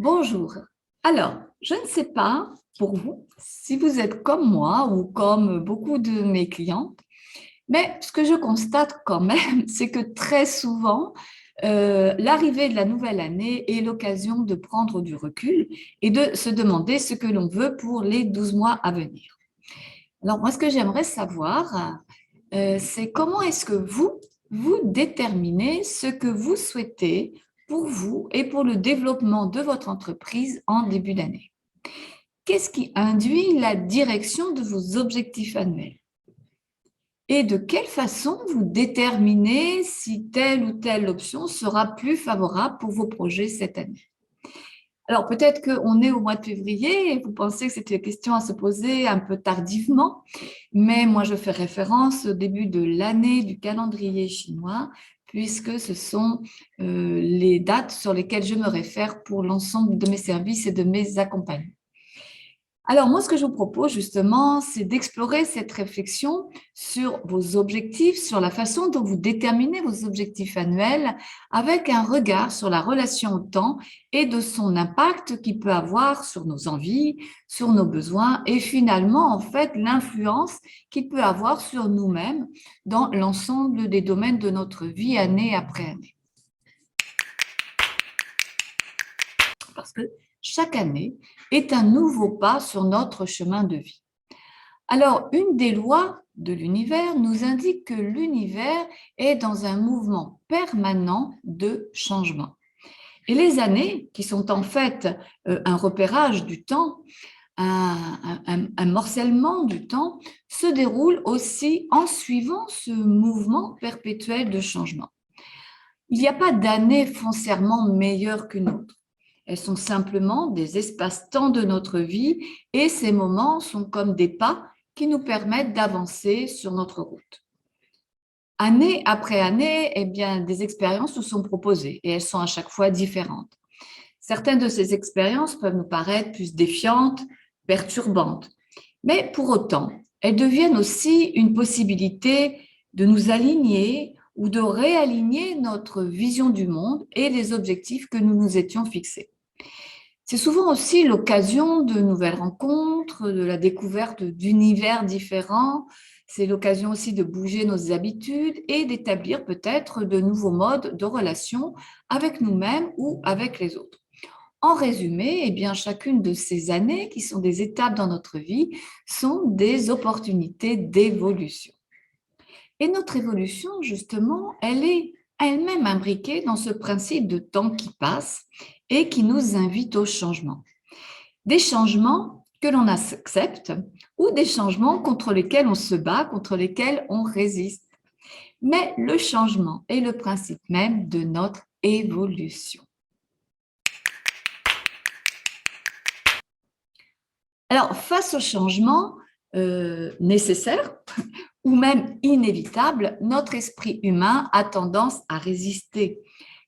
Bonjour. Alors, je ne sais pas pour vous si vous êtes comme moi ou comme beaucoup de mes clients, mais ce que je constate quand même, c'est que très souvent, l'arrivée de la nouvelle année est l'occasion de prendre du recul et de se demander ce que l'on veut pour les 12 mois à venir. Alors, moi, ce que j'aimerais savoir, c'est comment est-ce que vous déterminez ce que vous souhaitez pour vous et pour le développement de votre entreprise en début d'année. Qu'est-ce qui induit la direction de vos objectifs annuels? Et de quelle façon vous déterminez si telle ou telle option sera plus favorable pour vos projets cette année? Alors peut-être qu'on est au mois de février et vous pensez que c'est une question à se poser un peu tardivement, mais moi je fais référence au début de l'année du calendrier chinois, puisque ce sont les dates sur lesquelles je me réfère pour l'ensemble de mes services et de mes accompagnements. Alors moi, ce que je vous propose justement, c'est d'explorer cette réflexion sur vos objectifs, sur la façon dont vous déterminez vos objectifs annuels, avec un regard sur la relation au temps et de son impact qu'il peut avoir sur nos envies, sur nos besoins et finalement, en fait, l'influence qu'il peut avoir sur nous-mêmes dans l'ensemble des domaines de notre vie année après année. Parce que chaque année est un nouveau pas sur notre chemin de vie. Alors, une des lois de l'univers nous indique que l'univers est dans un mouvement permanent de changement. Et les années, qui sont en fait un repérage du temps, un morcellement du temps, se déroulent aussi en suivant ce mouvement perpétuel de changement. Il n'y a pas d'année foncièrement meilleure qu'une autre. Elles sont simplement des espaces-temps de notre vie et ces moments sont comme des pas qui nous permettent d'avancer sur notre route. Année après année, eh bien, des expériences nous sont proposées et elles sont à chaque fois différentes. Certaines de ces expériences peuvent nous paraître plus défiantes, perturbantes, mais pour autant, elles deviennent aussi une possibilité de nous aligner ou de réaligner notre vision du monde et les objectifs que nous nous étions fixés. C'est souvent aussi l'occasion de nouvelles rencontres, de la découverte d'univers différents. C'est l'occasion aussi de bouger nos habitudes et d'établir peut-être de nouveaux modes de relation avec nous-mêmes ou avec les autres. En résumé, eh bien, chacune de ces années, qui sont des étapes dans notre vie, sont des opportunités d'évolution. Et notre évolution, justement, elle est elle-même imbriquée dans ce principe de temps qui passe et qui nous invite au changement. Des changements que l'on accepte ou des changements contre lesquels on se bat, contre lesquels on résiste. Mais le changement est le principe même de notre évolution. Alors, face au changement nécessaire ou même inévitable, notre esprit humain a tendance à résister,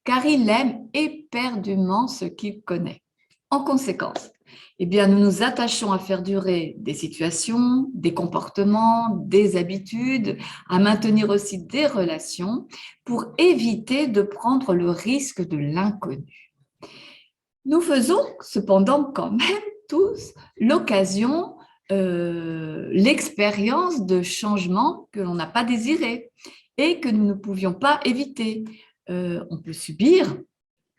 car il aime éperdument ce qu'il connaît. En conséquence, eh bien, nous nous attachons à faire durer des situations, des comportements, des habitudes, à maintenir aussi des relations pour éviter de prendre le risque de l'inconnu. Nous faisons cependant quand même tous l'occasion, l'expérience de changements que l'on n'a pas désirés et que nous ne pouvions pas éviter. On peut subir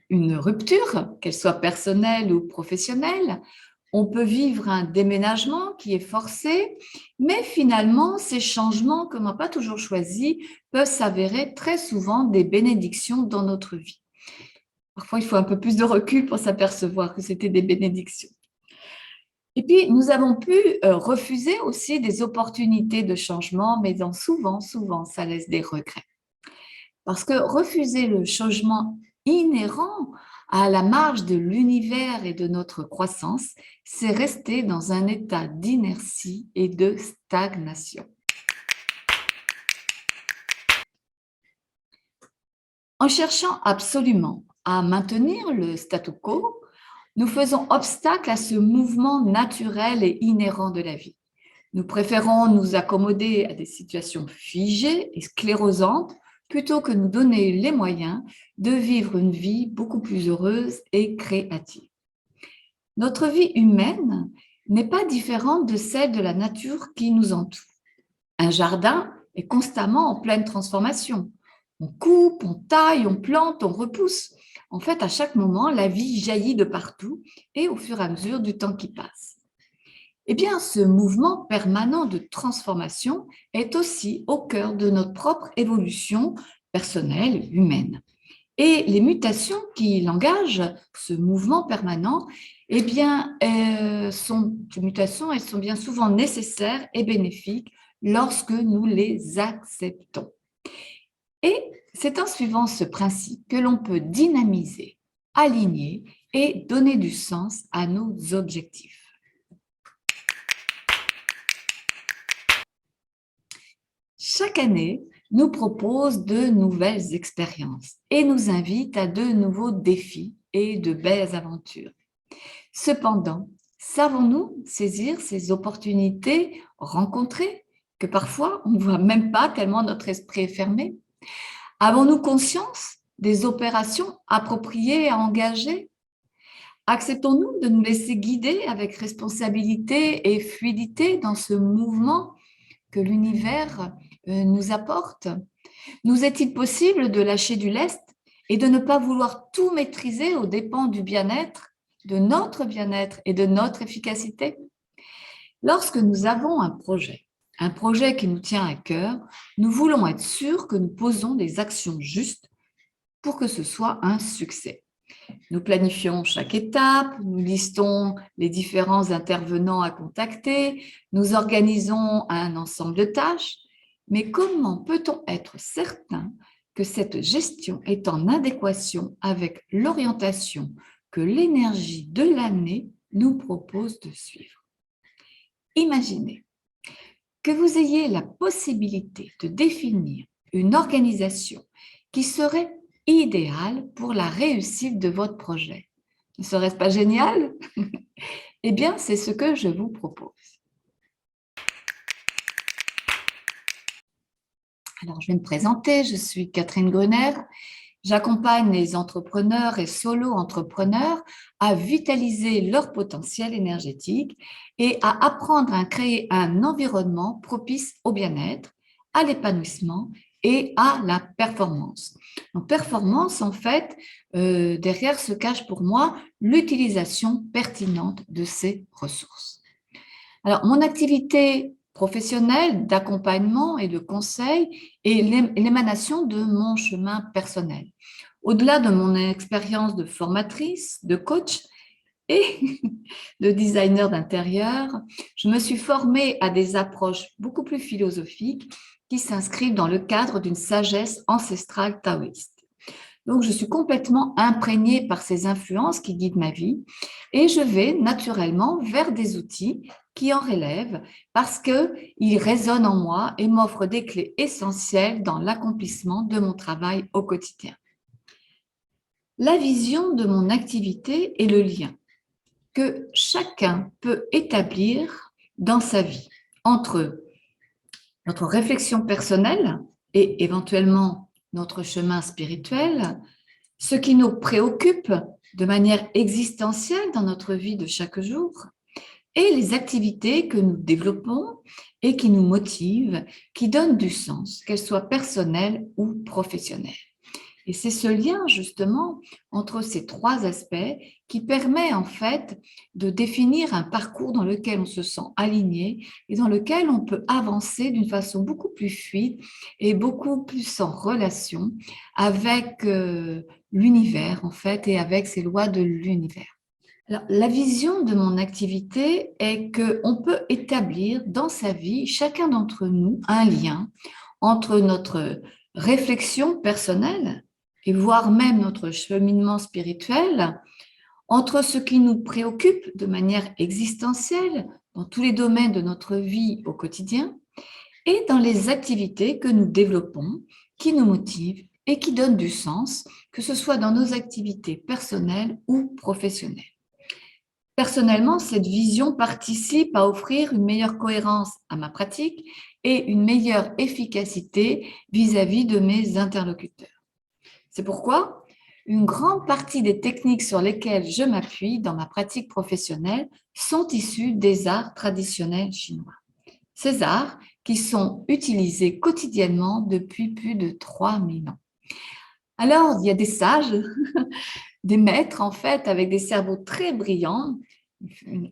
une rupture, qu'elle soit personnelle ou professionnelle. On peut vivre un déménagement qui est forcé, mais finalement, ces changements que l'on n'a pas toujours choisis peuvent s'avérer très souvent des bénédictions dans notre vie. Parfois, il faut un peu plus de recul pour s'apercevoir que c'était des bénédictions. Et puis, nous avons pu refuser aussi des opportunités de changement, mais souvent, ça laisse des regrets. Parce que refuser le changement inhérent à la marge de l'univers et de notre croissance, c'est rester dans un état d'inertie et de stagnation. En cherchant absolument à maintenir le statu quo, nous faisons obstacle à ce mouvement naturel et inhérent de la vie. Nous préférons nous accommoder à des situations figées et sclérosantes plutôt que nous donner les moyens de vivre une vie beaucoup plus heureuse et créative. Notre vie humaine n'est pas différente de celle de la nature qui nous entoure. Un jardin est constamment en pleine transformation. On coupe, on taille, on plante, on repousse. En fait, à chaque moment, la vie jaillit de partout et au fur et à mesure du temps qui passe. Eh bien, ce mouvement permanent de transformation est aussi au cœur de notre propre évolution personnelle, humaine. Et les mutations qui l'engagent, ce mouvement permanent, eh bien, ces mutations, elles sont bien souvent nécessaires et bénéfiques lorsque nous les acceptons. Et c'est en suivant ce principe que l'on peut dynamiser, aligner et donner du sens à nos objectifs. Chaque année nous propose de nouvelles expériences et nous invite à de nouveaux défis et de belles aventures. Cependant, savons-nous saisir ces opportunités rencontrées que parfois on ne voit même pas tellement notre esprit est fermé? Avons-nous conscience des opérations appropriées à engager? Acceptons-nous de nous laisser guider avec responsabilité et fluidité dans ce mouvement que l'univers nous apporte? Nous est-il possible de lâcher du lest et de ne pas vouloir tout maîtriser aux dépens du bien-être, de notre bien-être et de notre efficacité? Lorsque nous avons un projet qui nous tient à cœur, nous voulons être sûrs que nous posons les actions justes pour que ce soit un succès. Nous planifions chaque étape, nous listons les différents intervenants à contacter, nous organisons un ensemble de tâches, mais comment peut-on être certain que cette gestion est en adéquation avec l'orientation que l'énergie de l'année nous propose de suivre? Imaginez que vous ayez la possibilité de définir une organisation qui serait idéale pour la réussite de votre projet. Ne serait-ce pas génial? Eh bien, c'est ce que je vous propose. Alors, je vais me présenter, je suis Catherine Gruner. J'accompagne les entrepreneurs et solo-entrepreneurs à vitaliser leur potentiel énergétique et à apprendre à créer un environnement propice au bien-être, à l'épanouissement et à la performance. Donc, performance, en fait, derrière se cache pour moi l'utilisation pertinente de ces ressources. Alors, mon activité professionnelle d'accompagnement et de conseil est l'émanation de mon chemin personnel. Au-delà de mon expérience de formatrice, de coach et de designer d'intérieur, je me suis formée à des approches beaucoup plus philosophiques qui s'inscrivent dans le cadre d'une sagesse ancestrale taoïste. Donc, je suis complètement imprégnée par ces influences qui guident ma vie et je vais naturellement vers des outils qui en relèvent parce qu'ils résonnent en moi et m'offrent des clés essentielles dans l'accomplissement de mon travail au quotidien. La vision de mon activité est le lien que chacun peut établir dans sa vie entre notre réflexion personnelle et éventuellement notre chemin spirituel, ce qui nous préoccupe de manière existentielle dans notre vie de chaque jour, et les activités que nous développons et qui nous motivent, qui donnent du sens, qu'elles soient personnelles ou professionnelles. Et c'est ce lien justement entre ces trois aspects qui permet en fait de définir un parcours dans lequel on se sent aligné et dans lequel on peut avancer d'une façon beaucoup plus fluide et beaucoup plus en relation avec l'univers en fait et avec ces lois de l'univers. Alors, la vision de mon activité est qu'on peut établir dans sa vie, chacun d'entre nous, un lien entre notre réflexion personnelle et voire même notre cheminement spirituel, entre ce qui nous préoccupe de manière existentielle dans tous les domaines de notre vie au quotidien et dans les activités que nous développons, qui nous motivent et qui donnent du sens, que ce soit dans nos activités personnelles ou professionnelles. Personnellement, cette vision participe à offrir une meilleure cohérence à ma pratique et une meilleure efficacité vis-à-vis de mes interlocuteurs. C'est pourquoi une grande partie des techniques sur lesquelles je m'appuie dans ma pratique professionnelle sont issues des arts traditionnels chinois. Ces arts qui sont utilisés quotidiennement depuis plus de 3000 ans. Alors, il y a des sages, des maîtres en fait, avec des cerveaux très brillants,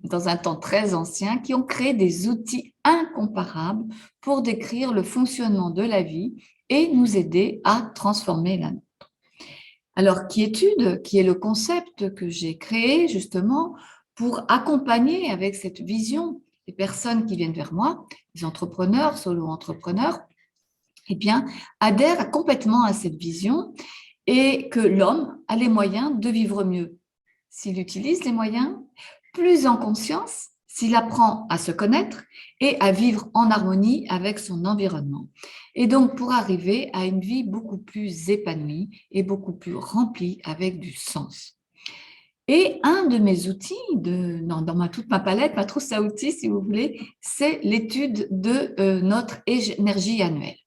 dans un temps très ancien, qui ont créé des outils incomparables pour décrire le fonctionnement de la vie et nous aider à transformer la nôtre. Alors, quiétude, qui est le concept que j'ai créé justement pour accompagner avec cette vision les personnes qui viennent vers moi, les entrepreneurs, solo-entrepreneurs, eh bien, adhèrent complètement à cette vision et que l'homme a les moyens de vivre mieux. S'il utilise les moyens, plus en conscience, s'il apprend à se connaître et à vivre en harmonie avec son environnement. Et donc, pour arriver à une vie beaucoup plus épanouie et beaucoup plus remplie avec du sens. Et un de mes outils, dans toute ma palette, ma trousse à outils, si vous voulez, c'est l'étude de notre énergie annuelle.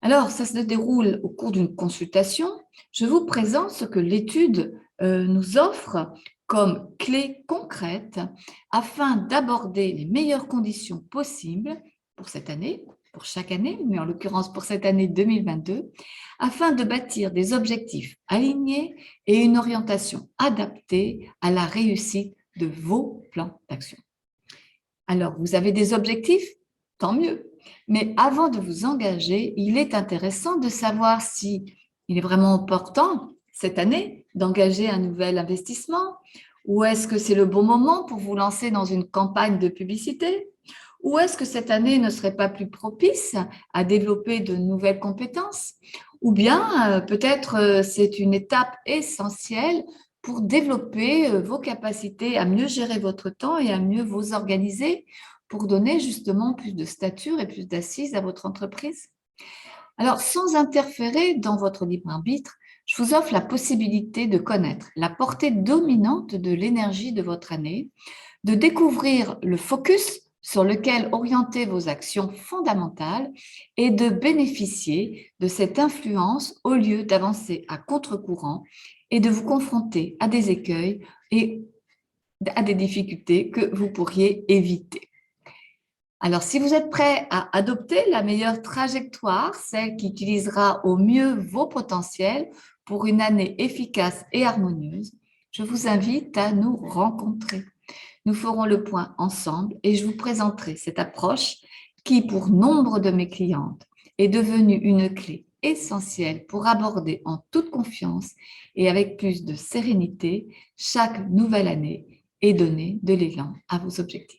Alors, ça se déroule au cours d'une consultation. Je vous présente ce que l'étude nous offre comme clés concrètes afin d'aborder les meilleures conditions possibles pour cette année, pour chaque année, mais en l'occurrence pour cette année 2022, afin de bâtir des objectifs alignés et une orientation adaptée à la réussite de vos plans d'action. Alors, vous avez des objectifs? Tant mieux. Mais avant de vous engager, il est intéressant de savoir si il est vraiment important cette année d'engager un nouvel investissement, ou est-ce que c'est le bon moment pour vous lancer dans une campagne de publicité, ou est-ce que cette année ne serait pas plus propice à développer de nouvelles compétences, ou bien peut-être c'est une étape essentielle pour développer vos capacités à mieux gérer votre temps et à mieux vous organiser pour donner justement plus de stature et plus d'assises à votre entreprise. Alors, sans interférer dans votre libre arbitre, je vous offre la possibilité de connaître la portée dominante de l'énergie de votre année, de découvrir le focus sur lequel orienter vos actions fondamentales et de bénéficier de cette influence au lieu d'avancer à contre-courant et de vous confronter à des écueils et à des difficultés que vous pourriez éviter. Alors, si vous êtes prêt à adopter la meilleure trajectoire, celle qui utilisera au mieux vos potentiels pour une année efficace et harmonieuse, je vous invite à nous rencontrer. Nous ferons le point ensemble et je vous présenterai cette approche qui, pour nombre de mes clientes, est devenue une clé essentielle pour aborder en toute confiance et avec plus de sérénité chaque nouvelle année et donner de l'élan à vos objectifs.